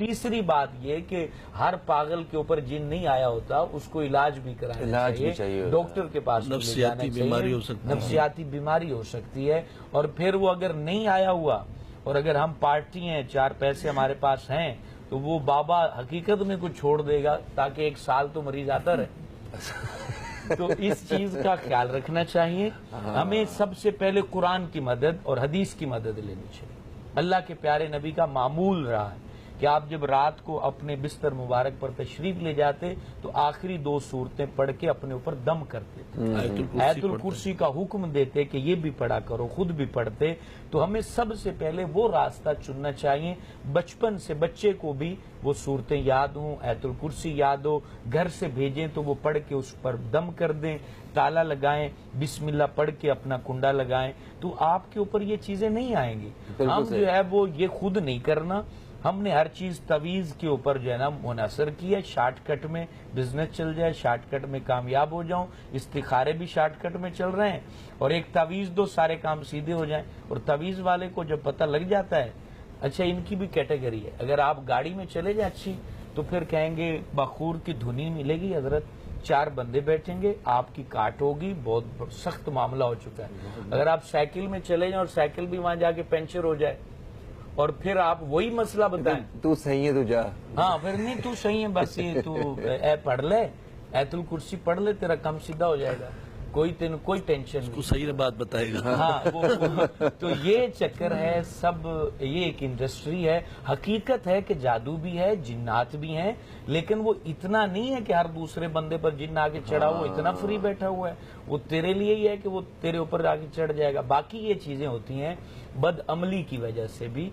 تیسری بات یہ کہ ہر پاگل کے اوپر جن نہیں آیا ہوتا، اس کو علاج بھی کرانا چاہیے، ڈاکٹر کے پاس نفسیاتی بیماری ہو سکتی ہے، نفسیاتی بیماری ہو سکتی ہے۔ اور پھر وہ اگر نہیں آیا ہوا اور اگر ہم پارٹی ہیں، 4 پیسے ہمارے پاس ہیں، تو وہ بابا حقیقت میں کچھ چھوڑ دے گا تاکہ 1 سال تو مریض آتا رہے۔ تو اس چیز کا خیال رکھنا چاہیے۔ ہمیں سب سے پہلے قرآن کی مدد اور حدیث کی مدد لینی چاہیے۔ اللہ کے پیارے نبی کا معمول رہا ہے کہ آپ جب رات کو اپنے بستر مبارک پر تشریف لے جاتے تو آخری 2 سورتیں پڑھ کے اپنے اوپر دم کرتے تھے، آیت الکرسی کا حکم دیتے کہ یہ بھی پڑھا کرو، خود بھی پڑھتے۔ تو ہمیں سب سے پہلے وہ راستہ چننا چاہیے، بچپن سے بچے کو بھی وہ صورتیں یاد ہوں، آیت الکرسی یاد ہو، گھر سے بھیجیں تو وہ پڑھ کے اس پر دم کر دیں، تالا لگائیں، بسم اللہ پڑھ کے اپنا کنڈا لگائیں، تو آپ کے اوپر یہ چیزیں نہیں آئیں گی۔ ہم جو ہے وہ یہ خود نہیں کرنا، ہم نے ہر چیز تعویذ کے اوپر جو ہے نا منحصر کی ہے، شارٹ کٹ میں بزنس چل جائے، شارٹ کٹ میں کامیاب ہو جاؤں، استخارے بھی شارٹ کٹ میں چل رہے ہیں، اور ایک تعویذ دو سارے کام سیدھے ہو جائیں۔ اور تعویذ والے کو جب پتہ لگ جاتا ہے، اچھا ان کی بھی کیٹیگری ہے، اگر آپ گاڑی میں چلے جائیں اچھی تو پھر کہیں گے بخور کی دھنی ملے گی حضرت، 4 بندے بیٹھیں گے، آپ کی کاٹ ہوگی، بہت سخت معاملہ ہو چکا ہے۔ اگر آپ سائیکل میں چلے جائیں اور سائیکل بھی وہاں جا کے پنچر ہو جائے اور پھر آپ وہی مسئلہ بتائیں، تو صحیح ہے تو جا، ہاں پھر نہیں تو صحیح ہے، بس یہ تو پڑھ لے، آیت الکرسی پڑھ لے، تیرا کم سیدھا ہو جائے گا، کوئی ٹینشن نہیں۔ کو صحیح بات بتائے گا۔ ہاں تو یہ چکر ہے، سب یہ ایک انڈسٹری ہے۔ حقیقت ہے کہ جادو بھی ہے، جنات بھی ہیں، لیکن وہ اتنا نہیں ہے کہ ہر دوسرے بندے پر جن آگے چڑھا ہوا اتنا فری بیٹھا ہوا ہے، وہ تیرے لیے ہی ہے کہ وہ تیرے اوپر آگے چڑھ جائے گا۔ باقی یہ چیزیں ہوتی ہیں بد عملی کی وجہ سے بھی